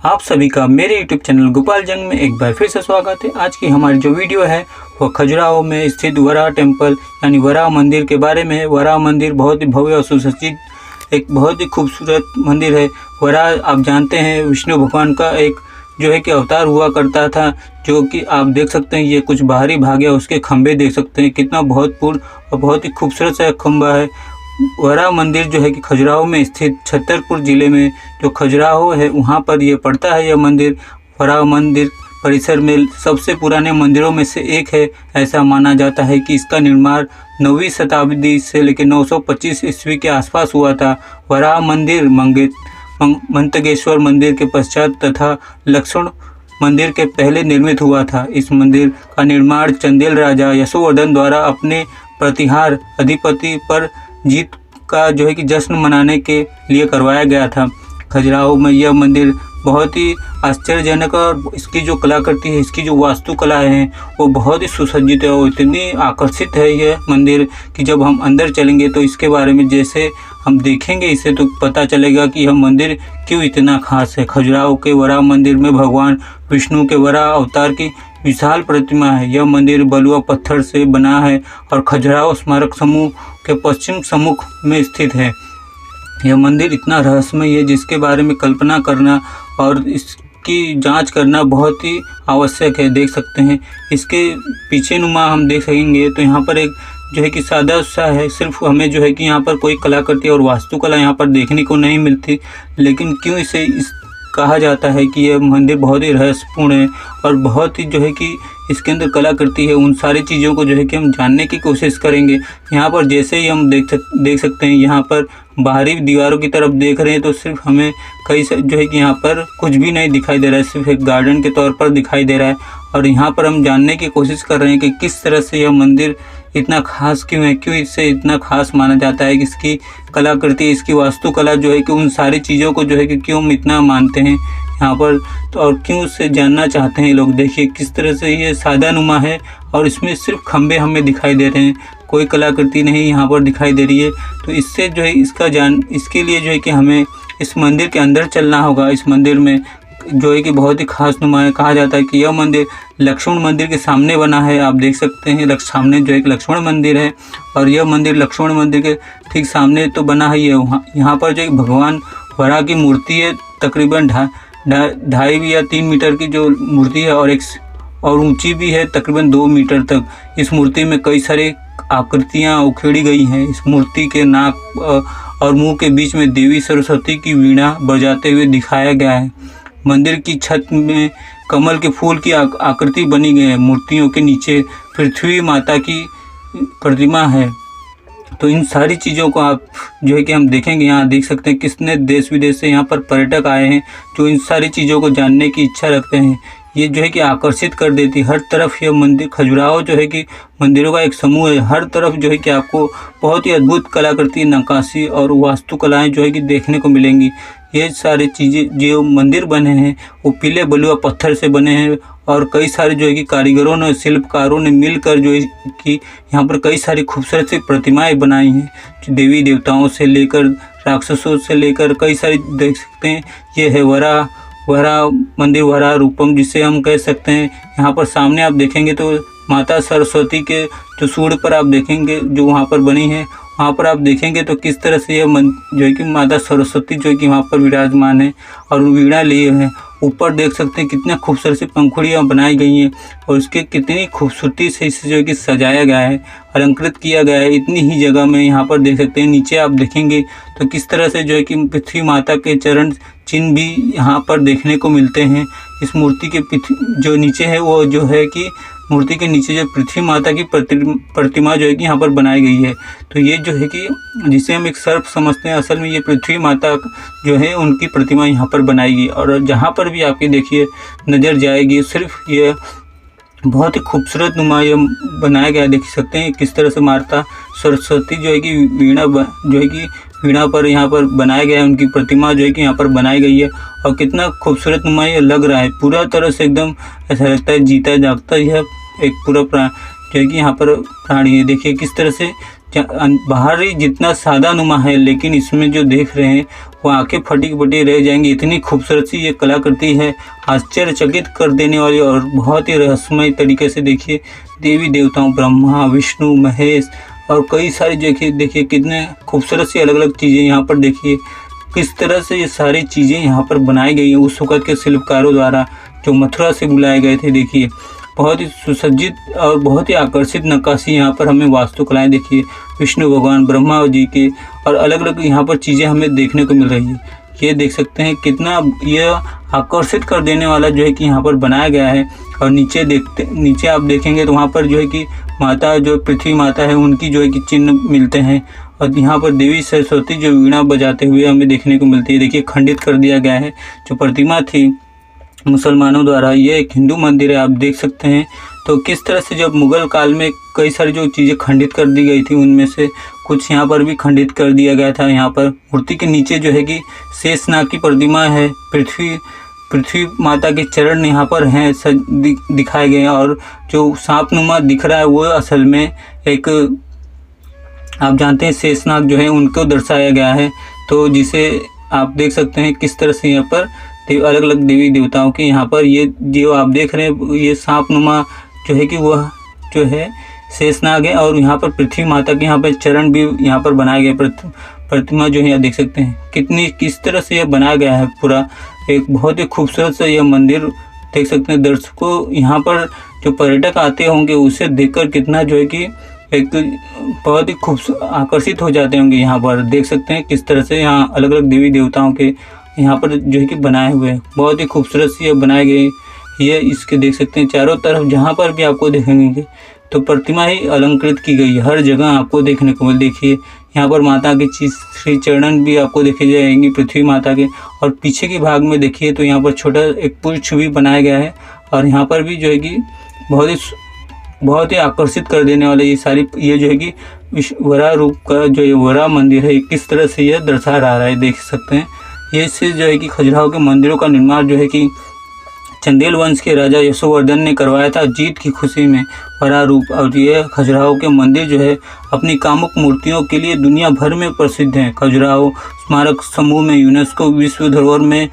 आप सभी का मेरे YouTube चैनल गोपाल जंग में एक बार फिर से स्वागत है। आज की हमारी जो वीडियो है वो खजुराहो में स्थित वराह टेम्पल यानी वराह मंदिर के बारे में है। वराह मंदिर बहुत ही भव्य और सुसज्जित एक बहुत ही खूबसूरत मंदिर है। वराह आप जानते हैं विष्णु भगवान का एक जो है कि अवतार हुआ करता था, जो कि आप देख सकते हैं ये कुछ बाहरी भाग है, उसके खंभे देख सकते हैं कितना बहुत पूर्ण और बहुत ही खूबसूरत सा खंभा है। वराह मंदिर जो है कि खजुराहो में स्थित छतरपुर ज़िले में जो खजुराहो है वहाँ पर ये पड़ता है। यह मंदिर वराह मंदिर परिसर में सबसे पुराने मंदिरों में से एक है। ऐसा माना जाता है कि इसका निर्माण 9वीं शताब्दी से लेकर 925 ईस्वी के आसपास हुआ था। वराह मंदिर मंतगेश्वर मंदिर के पश्चात तथा लक्ष्मण मंदिर के पहले निर्मित हुआ था। इस मंदिर का निर्माण चंदेल राजा यशोवर्धन द्वारा अपने प्रतिहार अधिपति पर जीत का जो है कि जश्न मनाने के लिए करवाया गया था। खजुराहो में यह मंदिर बहुत ही आश्चर्यजनक और इसकी जो कलाकृति है, इसकी जो वास्तुकला है वो बहुत ही सुसज्जित है और इतनी आकर्षित है यह मंदिर कि जब हम अंदर चलेंगे तो इसके बारे में जैसे हम देखेंगे इसे तो पता चलेगा कि यह मंदिर क्यों इतना खास है। खजुराहो के वराह मंदिर में भगवान विष्णु के वराह अवतार की विशाल प्रतिमा है। यह मंदिर बलुआ पत्थर से बना है और खजुराहो स्मारक समूह के पश्चिम सम्मुख में स्थित है। यह मंदिर इतना रहस्यमय है जिसके बारे में कल्पना करना और इसकी जांच करना बहुत ही आवश्यक है। देख सकते हैं इसके पीछे नुमा हम देख सकेंगे तो यहाँ पर एक जो है कि सादा सा है, सिर्फ हमें जो है कि यहाँ पर कोई कलाकृति और वास्तुकला यहाँ पर देखने को नहीं मिलती। लेकिन क्यों इसे कहा जाता है कि यह मंदिर बहुत ही रहस्यपूर्ण है और बहुत ही जो है कि इसके अंदर कलाकृति है, उन सारी चीज़ों को जो है कि हम जानने की कोशिश करेंगे। यहाँ पर जैसे ही हम देख सकते हैं यहाँ पर बाहरी दीवारों की तरफ देख रहे हैं तो सिर्फ हमें कई जो है कि यहाँ पर कुछ भी नहीं दिखाई दे रहा है, सिर्फ एक गार्डन के तौर पर दिखाई दे रहा है। और यहाँ पर हम जानने की कोशिश कर रहे हैं कि किस तरह से यह मंदिर इतना खास क्यों है, क्यों इसे इतना खास माना जाता है, कि इसकी कलाकृति, इसकी वास्तुकला जो है कि उन सारी चीज़ों को जो है कि क्यों हम इतना मानते हैं यहाँ पर तो और क्यों उससे जानना चाहते हैं लोग। देखिए किस तरह से ये सादा नुमा है और इसमें सिर्फ खंभे हमें दिखाई दे रहे हैं, कोई कलाकृति नहीं यहाँ पर दिखाई दे रही है। तो इससे जो है इसके लिए जो है कि हमें इस मंदिर के अंदर चलना होगा। इस मंदिर में जो है कि बहुत ही खास नुमा है। कहा जाता है कि यह मंदिर लक्ष्मण मंदिर के सामने बना है। आप देख सकते हैं सामने जो एक लक्ष्मण मंदिर है और यह मंदिर लक्ष्मण मंदिर के ठीक सामने तो बना ही है। यहाँ पर जो एक भगवान वराह की मूर्ति है, तकरीबन 2.5 या 3 मीटर की जो मूर्ति है और ऊंची भी है तकरीबन 2 मीटर तक। इस मूर्ति में कई सारी आकृतियाँ उखेड़ी गई हैं। इस मूर्ति के नाक और मुंह के बीच में देवी सरस्वती की वीणा बजाते हुए दिखाया गया है। मंदिर की छत में कमल के फूल की आकृति बनी गई है। मूर्तियों के नीचे पृथ्वी माता की प्रतिमा है। तो इन सारी चीज़ों को आप जो है कि हम देखेंगे, यहाँ देख सकते हैं कितने देश विदेश से यहाँ पर पर्यटक आए हैं जो इन सारी चीज़ों को जानने की इच्छा रखते हैं। ये जो है कि आकर्षित कर देती है हर तरफ। यह मंदिर खजुराहो जो है कि मंदिरों का एक समूह है। हर तरफ जो है कि आपको बहुत ही अद्भुत कलाकृति, नक्काशी और वास्तुकलाएं जो है कि देखने को मिलेंगी। ये सारी चीज़ें जो मंदिर बने हैं वो पीले बलुआ पत्थर से बने हैं और कई सारे जो है कि कारीगरों ने, शिल्पकारों ने मिलकर जो है कि यहाँ पर कई सारी खूबसूरत सी प्रतिमाएं बनाई हैं, देवी देवताओं से लेकर राक्षसों से लेकर कई सारी देख सकते हैं। ये है वराह मंदिर, वराह रूपम जिसे हम कह सकते हैं। यहाँ पर सामने आप देखेंगे तो माता सरस्वती के जो सूंड पर आप देखेंगे जो वहाँ पर बनी है, वहाँ पर आप देखेंगे तो किस तरह से यह जो है कि माता सरस्वती जो है कि वहाँ पर विराजमान है और वीणा लिए हैं। ऊपर देख सकते हैं कितने खूबसूरत सी पंखुड़ियाँ बनाई गई हैं और उसके कितनी खूबसूरती से इसे जो है कि सजाया गया है, अलंकृत किया गया है इतनी ही जगह में। यहाँ पर देख सकते हैं नीचे आप देखेंगे तो किस तरह से जो है कि पृथ्वी माता के चरण चिन्ह भी यहाँ पर देखने को मिलते हैं। इस मूर्ति के जो नीचे है वो जो है कि मूर्ति के नीचे जो पृथ्वी माता की प्रतिमा जो है कि यहाँ पर बनाई गई है। तो ये जो है कि जिसे हम एक सर्प समझते हैं, असल में ये पृथ्वी माता जो है उनकी प्रतिमा यहाँ पर बनाई गई। और जहाँ पर भी आपकी देखिए नज़र जाएगी सिर्फ ये बहुत ही खूबसूरत नुमा ये बनाया गया। देख सकते हैं किस तरह से माता सरस्वती जो है कि वीणा पर यहाँ पर बनाया गया है, उनकी प्रतिमा जो है कि यहाँ पर बनाई गई है और कितना खूबसूरत नुमा ये लग रहा है। पूरा तरह से एकदम ऐसा लगता है जीता जागता यह एक पूरा जो है कि यहाँ पर प्राणी है। देखिए किस तरह से बाहरी जितना सादा नुमा है, लेकिन इसमें जो देख रहे हैं वो आंखें फटी फटी रह जाएंगी। इतनी खूबसूरत सी ये कलाकृति है, आश्चर्यचकित कर देने वाली, और बहुत ही रहस्यमय तरीके से देखिए देवी देवताओं ब्रह्मा विष्णु महेश और कई सारी देखिए कितने खूबसूरत सी अलग अलग चीज़ें यहाँ पर देखिए किस तरह से ये सारी चीज़ें यहाँ पर बनाई गई हैं उस वक़्त के शिल्पकारों द्वारा जो मथुरा से बुलाए गए थे। देखिए बहुत ही सुसज्जित और बहुत ही आकर्षित नक्काशी यहाँ पर हमें वास्तुकलाएं देखिए विष्णु भगवान ब्रह्मा जी के, और अलग अलग यहाँ पर चीज़ें हमें देखने को मिल रही है। ये देख सकते हैं कितना ये आकर्षित कर देने वाला जो है कि यहाँ पर बनाया गया है। और नीचे आप देखेंगे तो वहाँ पर जो है कि माता जो पृथ्वी माता है उनकी जो है कि चिन्ह मिलते हैं, और यहाँ पर देवी सरस्वती जो वीणा बजाते हुए हमें देखने को मिलती है। देखिए खंडित कर दिया गया है जो प्रतिमा थी मुसलमानों द्वारा। ये एक हिंदू मंदिर है, आप देख सकते हैं। तो किस तरह से जब मुग़ल काल में कई सारी जो चीज़ें खंडित कर दी गई थी उनमें से कुछ यहाँ पर भी खंडित कर दिया गया था। यहाँ पर मूर्ति के नीचे जो है कि शेषनाग की प्रतिमा है, पृथ्वी माता के चरण यहाँ पर हैं दिखाए गए हैं, और जो सांपनुमा दिख रहा है वो असल में एक आप जानते हैं शेषनाग जो है उनको दर्शाया गया है। तो जिसे आप देख सकते हैं किस तरह से यहाँ पर अलग अलग देवी देवताओं के यहाँ पर ये जो आप देख रहे हैं ये सांपनुमा जो है कि वह जो है शेषनाग है, और यहाँ पर पृथ्वी माता के यहाँ पर चरण भी यहाँ पर बनाए गए प्रतिमा जो है यहाँ देख सकते हैं किस तरह से यह बनाया गया है। पूरा एक बहुत ही खूबसूरत सा यह मंदिर देख सकते हैं। दर्शकों यहाँ पर जो पर्यटक आते होंगे उसे देखकर कितना जो है कि एक बहुत ही खूबसूरत आकर्षित हो जाते होंगे। यहाँ पर देख सकते हैं किस तरह से यहाँ अलग अलग देवी देवताओं के यहाँ पर जो है कि बनाए हुए हैं, बहुत ही खूबसूरत से बनाए गए। ये इसके देख सकते हैं चारों तरफ जहाँ पर भी आपको देखेंगे तो प्रतिमा ही अलंकृत की गई है, हर जगह आपको देखने को मिल। देखिए यहाँ पर माता के श्री चरणन भी आपको देखे जाएंगे पृथ्वी माता के, और पीछे के भाग में देखिए तो यहाँ पर छोटा एक पुष्प भी बनाया गया है, और यहाँ पर भी जो है कि बहुत ही आकर्षित कर देने वाले ये जो है कि वरा रूप का जो ये वरा मंदिर है किस तरह से यह दर्शा रहा है देख सकते हैं। ये से जो है कि खजुराहो के मंदिरों का निर्माण जो है कि चंदेल वंश के राजा यशोवर्धन ने करवाया था जीत की खुशी में वरा रूप। और ये खजुराहो के मंदिर जो है अपनी कामुक मूर्तियों के लिए दुनिया भर में प्रसिद्ध हैं। खजुराहो स्मारक समूह में यूनेस्को विश्व धरोहर में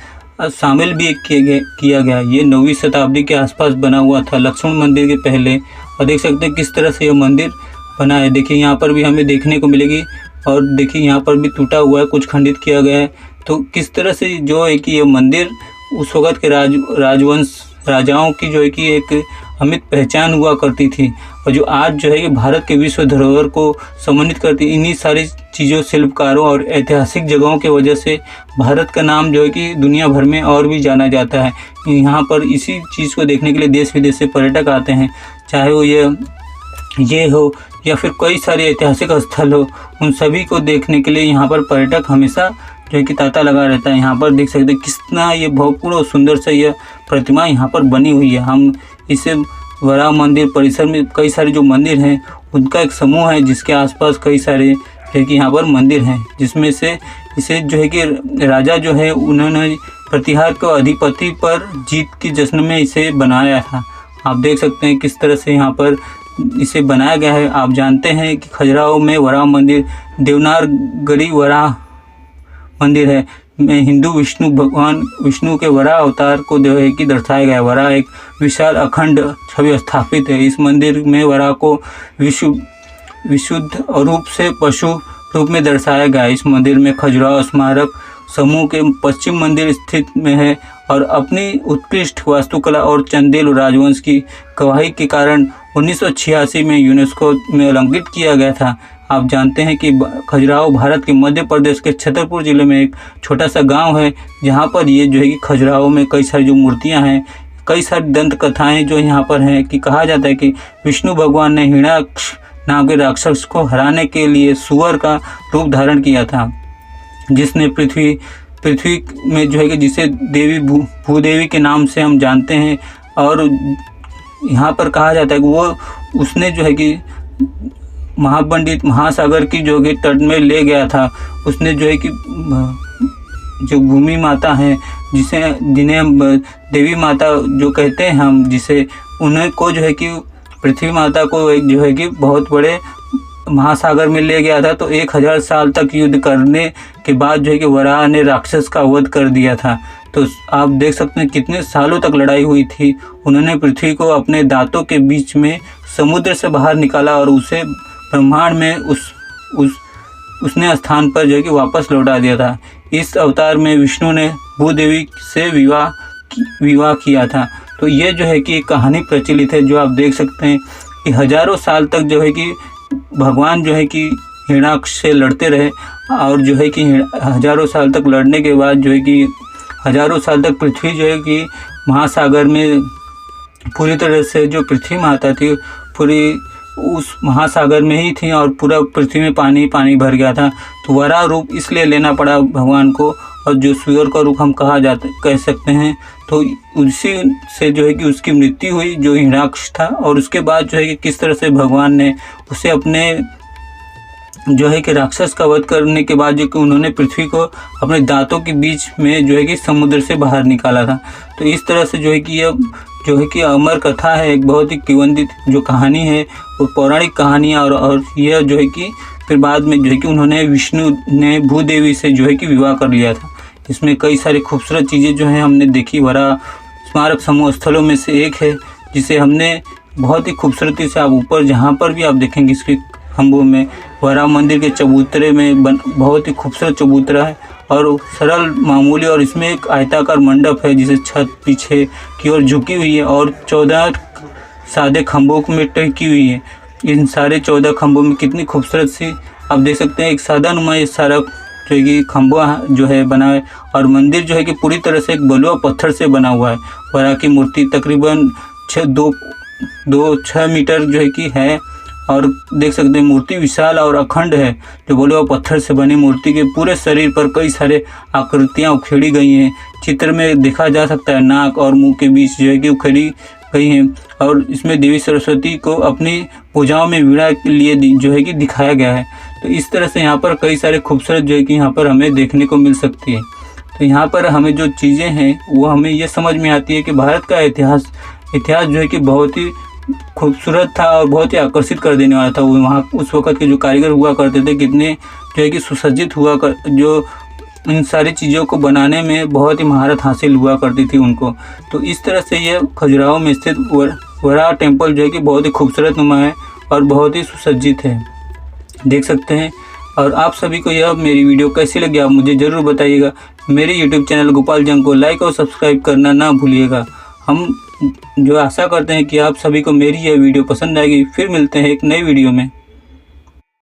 शामिल भी किया गया। ये 9वीं शताब्दी के आसपास बना हुआ था लक्ष्मण मंदिर के पहले, और देख सकते हैं किस तरह से यह मंदिर बना है। देखिए यहाँ पर भी हमें देखने को मिलेगी, और देखिए यहाँ पर भी टूटा हुआ है, कुछ खंडित किया गया है। तो किस तरह से जो है कि यह मंदिर उस वक़्त के राजवंश राजाओं की जो है कि एक अमिट पहचान हुआ करती थी, और जो आज जो है कि भारत के विश्व धरोहर को सम्मानित करती। इन्हीं सारी चीज़ों शिल्पकारों और ऐतिहासिक जगहों के वजह से भारत का नाम जो है कि दुनिया भर में और भी जाना जाता है। यहाँ पर इसी चीज़ को देखने के लिए देश विदेश से पर्यटक आते हैं, चाहे वो ये हो या फिर कई सारे ऐतिहासिक स्थल हो, उन सभी को देखने के लिए यहाँ पर पर्यटक हमेशा जो है कि तांता लगा रहता है। यहाँ पर देख सकते हैं कितना ये भव्य और सुंदर सा यह प्रतिमा यहाँ पर बनी हुई है। हम इसे वराह मंदिर परिसर में कई सारे जो मंदिर हैं उनका एक समूह है जिसके आसपास कई सारे जो है कि यहाँ पर मंदिर हैं, जिसमें से इसे जो है कि राजा जो है उन्होंने प्रतिहार को अधिपति पर जीत के जश्न में इसे बनाया था। आप देख सकते हैं किस तरह से यहाँ पर इसे बनाया गया है। आप जानते हैं कि खजुराहो में वराह मंदिर देवनागरी वराह मंदिर है में हिंदू भगवान विष्णु के वराह अवतार को जो है कि दर्शाया गया है। वराह एक विशाल अखंड छवि स्थापित है। इस मंदिर में वराह को विशुद्ध रूप से पशु रूप में दर्शाया गया है। इस मंदिर में खजुराहो स्मारक समूह के पश्चिम मंदिर स्थित में है, और अपनी उत्कृष्ट वास्तुकला और चंदेल राजवंश की गवाही के कारण 1986 में यूनेस्को में अलंकृत किया गया था। आप जानते हैं कि खजुराहो भारत के मध्य प्रदेश के छतरपुर जिले में एक छोटा सा गांव है, जहां पर ये जो है कि खजुराहो में कई सारी जो मूर्तियां हैं, कई सारी दंत कथाएं जो यहाँ पर हैं कि कहा जाता है कि विष्णु भगवान ने हिरण्याक्ष नाम के राक्षस को हराने के लिए सुअर का रूप धारण किया था, जिसने पृथ्वी में जो है कि जिसे देवी भूदेवी के नाम से हम जानते हैं। और यहाँ पर कहा जाता है कि वो उसने जो है कि महापंडित महासागर की जो कि तट में ले गया था। उसने जो है कि जो भूमि माता हैं जिन्हें देवी माता जो कहते हैं हम, जिसे उन्हें को जो है कि पृथ्वी माता को एक जो है कि बहुत बड़े महासागर में ले गया था, तो 1000 साल तक युद्ध करने के बाद जो है कि वराह ने राक्षस का वध कर दिया था। तो आप देख सकते हैं कितने सालों तक लड़ाई हुई थी। उन्होंने पृथ्वी को अपने दांतों के बीच में समुद्र से बाहर निकाला और उसे ब्रह्मांड में उसने स्थान पर जो है कि वापस लौटा दिया था। इस अवतार में विष्णु ने भूदेवी से विवाह किया था। तो ये जो है कि एक कहानी प्रचलित है, जो आप देख सकते हैं कि हजारों साल तक जो है कि भगवान जो है कि हिरण्याक्ष से लड़ते रहे, और जो है कि हजारों साल तक लड़ने के बाद जो है कि हजारों साल तक पृथ्वी जो है कि महासागर में पूरी तरह से, जो पृथ्वी माता थी पूरी उस महासागर में ही थी और पूरा पृथ्वी में पानी पानी भर गया था। तो वराह रूप इसलिए लेना पड़ा भगवान को, और जो सूअर का रूप हम कह सकते हैं। तो उसी से जो है कि उसकी मृत्यु हुई, जो हिरण्याक्ष था। और उसके बाद जो है कि किस तरह से भगवान ने उसे अपने जो है कि राक्षस का वध करने के बाद जो कि उन्होंने पृथ्वी को अपने दांतों के बीच में जो है कि समुद्र से बाहर निकाला था। तो इस तरह से जो है कि यह जो है कि अमर कथा है, एक बहुत ही किंवदंती जो कहानी है वो पौराणिक कहानी है। और यह जो है कि फिर बाद में जो है कि उन्होंने विष्णु ने भूदेवी से जो है कि विवाह कर लिया था। इसमें कई सारी खूबसूरत चीज़ें जो हैं हमने देखी। वराह स्मारक समूह स्थलों में से एक है, जिसे हमने बहुत ही खूबसूरती से, आप ऊपर जहाँ पर भी आप देखेंगे इसके खम्भों में, वराह मंदिर के चबूतरे में बहुत ही खूबसूरत चबूतरा है और सरल मामूली, और इसमें एक आयताकार मंडप है जिसे छत पीछे की ओर झुकी हुई है और 14 सादे खम्भों में टिकी हुई है। इन सारे 14 खम्भों में कितनी खूबसूरत सी आप देख सकते हैं, एक सादा नुमा ये सारा जो है कि खम्भा जो है बना है। और मंदिर जो है कि पूरी तरह से एक बलुआ पत्थर से बना हुआ है। वराह की मूर्ति तकरीबन 6 मीटर जो है कि है, और देख सकते हैं मूर्ति विशाल और अखंड है। जो बलुआ पत्थर से बनी मूर्ति के पूरे शरीर पर कई सारे आकृतियाँ उखेड़ी गई हैं। चित्र में देखा जा सकता है नाक और मुंह के बीच जो है कि उखेड़ी गई हैं। और इसमें देवी सरस्वती को अपनी भुजाओं में वीणा के लिए जो है कि दिखाया गया है। तो इस तरह से यहाँ पर कई सारे खूबसूरत जो है कि यहाँ पर हमें देखने को मिल सकती है। तो यहाँ पर हमें जो चीज़ें हैं वो हमें ये समझ में आती है कि भारत का इतिहास जो है कि बहुत ही खूबसूरत था और बहुत ही आकर्षित कर देने वाला था। वो वहाँ उस वक़्त के जो कारीगर हुआ करते थे कितने जो है कि सुसज्जित जो इन सारी चीज़ों को बनाने में बहुत ही महारत हासिल हुआ करती थी उनको। तो इस तरह से ये खजुराहो में स्थित वराह टेम्पल जो है कि बहुत ही खूबसूरत नुमा है और बहुत ही सुसज्जित है, देख सकते हैं। और आप सभी को यह मेरी वीडियो कैसी लगी आप मुझे ज़रूर बताइएगा। मेरे यूट्यूब चैनल गोपाल जंग को लाइक और सब्सक्राइब करना ना भूलिएगा। हम जो आशा करते हैं कि आप सभी को मेरी यह वीडियो पसंद आएगी। फिर मिलते हैं एक नई वीडियो में।